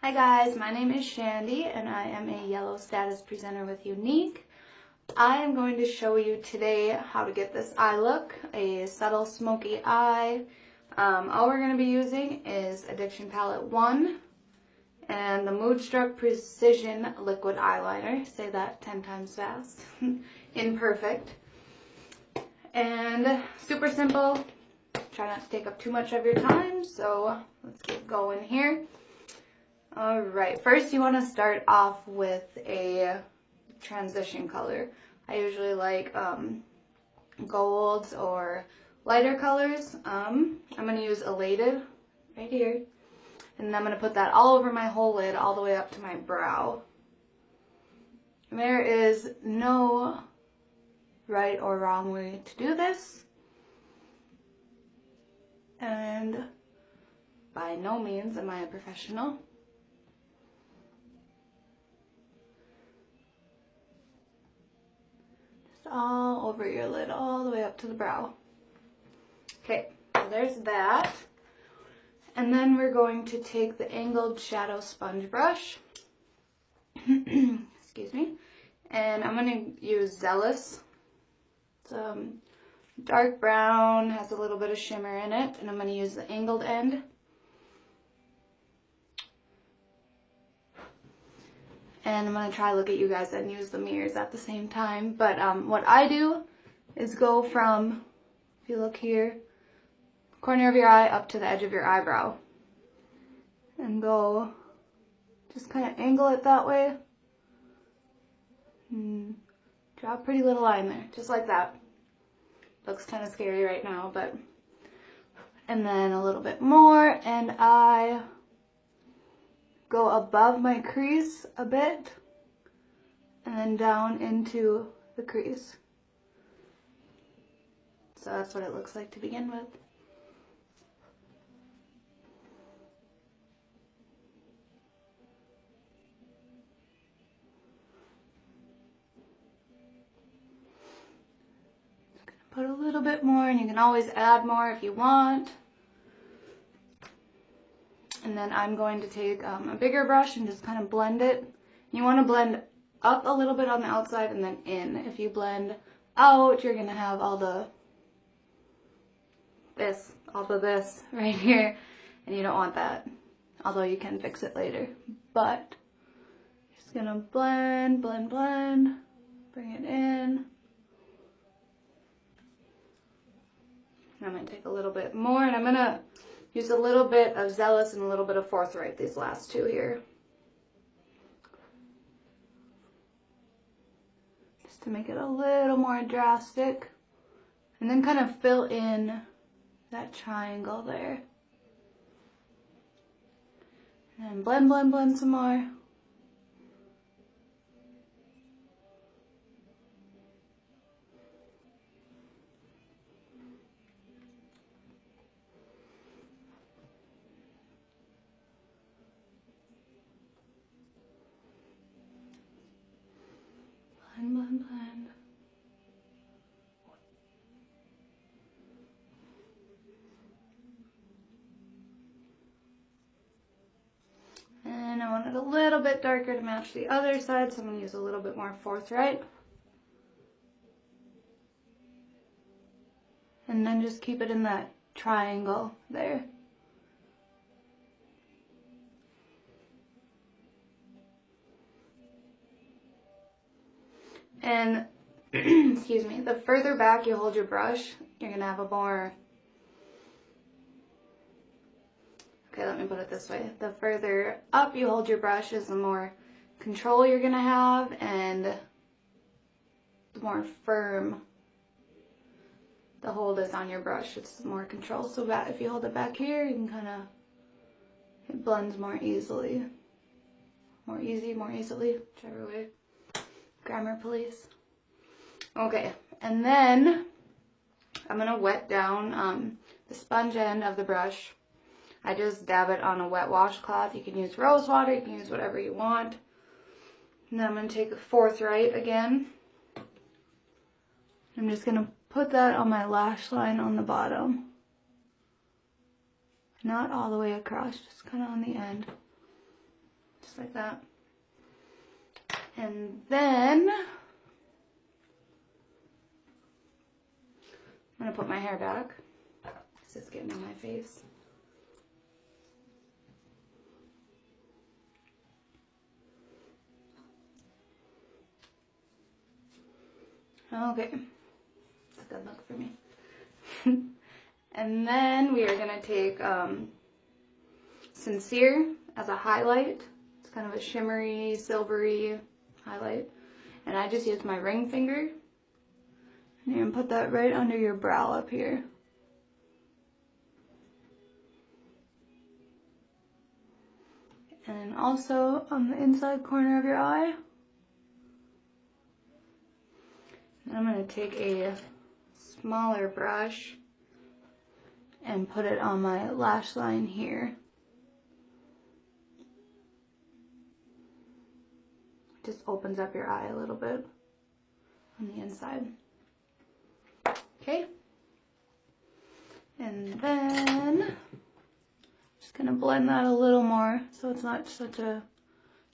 Hi guys, my name is Shandy and I am a yellow status presenter with Younique. I am going to show you today how to get this eye look, a subtle smoky eye. All we're going to be using is Addiction Palette 1 and the Moodstruck Precision Liquid Eyeliner. Say that 10 times fast. Imperfect. And super simple. Try not to take up too much of your time, so let's get going here. Alright, first you want to start off with a transition color. I usually like golds or lighter colors. I'm going to use Elated right here. And I'm going to put that all over my whole lid, all the way up to my brow. And there is no right or wrong way to do this. And by no means am I a professional. All over your lid, all the way up to the brow. Okay, so there's that. And then we're going to take the angled shadow sponge brush. Excuse me. And I'm going to use Zealous. It's dark brown, has a little bit of shimmer in it. And I'm going to use the angled end. And I'm going to try to look at you guys and use the mirrors at the same time. But what I do is go from, if you look here, corner of your eye up to the edge of your eyebrow. And go, just kind of angle it that way. And draw a pretty little line there, just like that. Looks kind of scary right now, but. And then a little bit more, and I go above my crease a bit, and then down into the crease. So that's what it looks like to begin with. Just gonna put a little bit more, and you can always add more if you want. And then I'm going to take a bigger brush and just kind of blend it. You want to blend up a little bit on the outside and then in. If you blend out, you're going to have all the this right here. And you don't want that. Although you can fix it later. But just going to blend, blend, blend. Bring it in. And I'm going to take a little bit more, and I'm going to use a little bit of Zealous and a little bit of Forthright, these last two here. Just to make it a little more drastic. And then kind of fill in that triangle there. And blend, blend, blend some more. Blend, blend, blend. And I want it a little bit darker to match the other side, so I'm going to use a little bit more Forthright. And then just keep it in that triangle there. And, excuse me, the further back you hold your brush, you're going to have a more, okay, let me put it this way. The further up you hold your brush is the more control you're going to have, and the more firm the hold is on your brush. It's more control. So that if you hold it back here, you can kind of, it blends more easily. More easily, whichever way. Grammar police. Okay, and then I'm going to wet down the sponge end of the brush. I just dab it on a wet washcloth. You can use rose water, you can use whatever you want. And then I'm going to take a Forthright again. I'm just going to put that on my lash line on the bottom. Not all the way across, just kind of on the end. just like that. And then I'm gonna put my hair back. This is getting in my face. Okay, it's a good look for me. And then we are gonna take Sincere as a highlight. It's kind of a shimmery, silvery highlight. And I just use my ring finger. And you're gonna put that right under your brow up here. And then also on the inside corner of your eye. And I'm gonna take a smaller brush and put it on my lash line here. Just opens up your eye a little bit on the inside. Okay. And then just gonna blend that a little more so it's not such a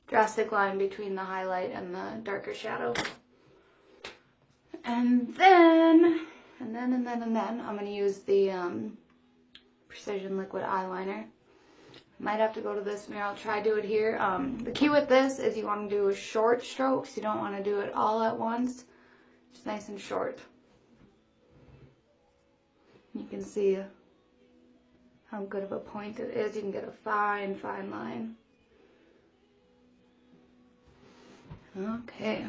drastic line between the highlight and the darker shadow. And then I'm gonna use the Precision Liquid Eyeliner. Might have to go to this mirror. I'll try to do it here. The key with this is you want to do short strokes. You don't want to do it all at once. Just nice and short. You can see how good of a point it is. You can get a fine, fine line. Okay.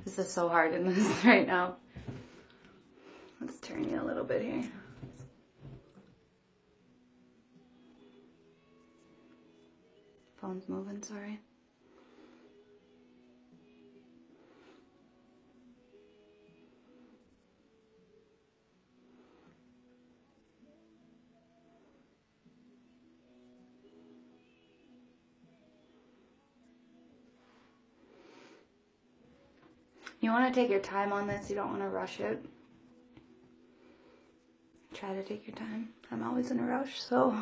This is so hard in this right now. Let's turn you a little bit here. Phone's moving, sorry. You want to take your time on this. You don't want to rush it. Try to take your time. I'm always in a rush, so.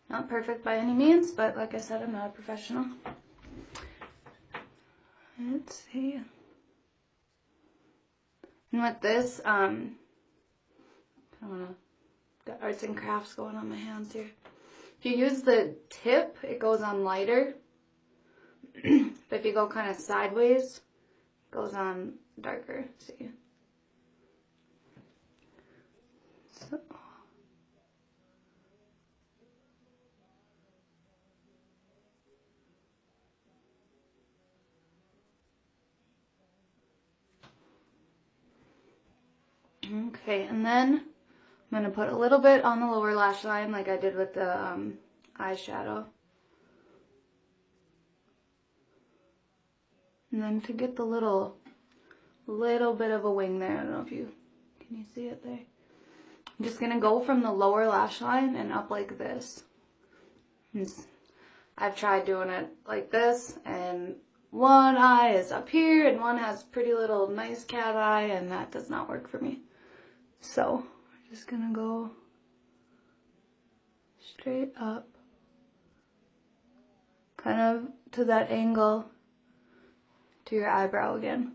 Not perfect by any means, but like I said, I'm not a professional. Let's see. And with this, I want to got arts and crafts going on my hands here. If you use the tip, it goes on lighter. But if you go kind of sideways, it goes on darker. See? So. Okay, and then I'm going to put a little bit on the lower lash line like I did with the eyeshadow. And then to get the little bit of a wing there, I don't know if you, can you see it there? I'm just going to go from the lower lash line and up like this. I've tried doing it like this, and one eye is up here and one has pretty little nice cat eye, and that does not work for me. So I'm just gonna go straight up, kind of to that angle to your eyebrow again,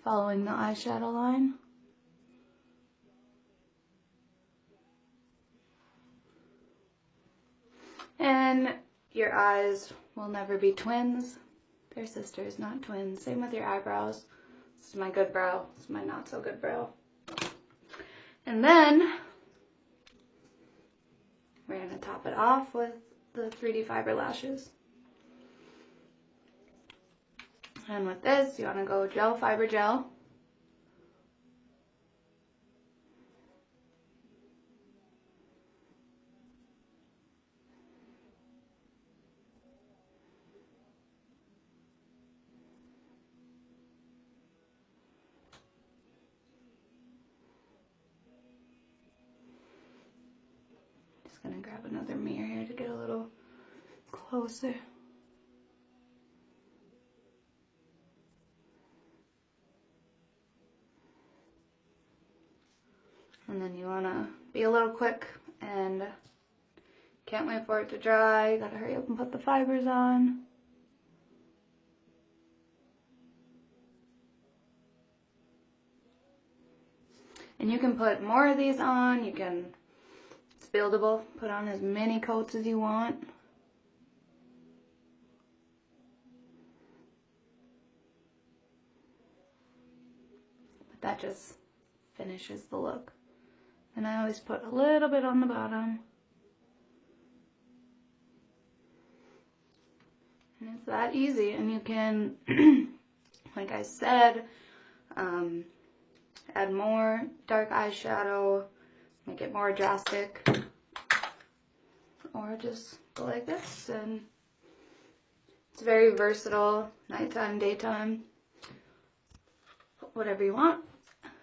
following the eyeshadow line. And your eyes will never be twins. They're sisters, not twins. Same with your eyebrows. This is my good brow. This is my not so good brow. And then we're going to top it off with the 3D fiber lashes. And with this, you want to go gel fiber gel. Just gonna grab another mirror here to get a little closer. And then you wanna be a little quick and can't wait for it to dry. Gotta hurry up and put the fibers on. And you can put more of these on. You can, it's buildable. Put on as many coats as you want. But that just finishes the look. And I always put a little bit on the bottom. And it's that easy. And you can, like I said, add more dark eyeshadow, make it more drastic, or just go like this. And it's very versatile, nighttime, daytime, whatever you want.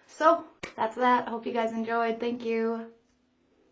So that's that. Hope you guys enjoyed. Thank you.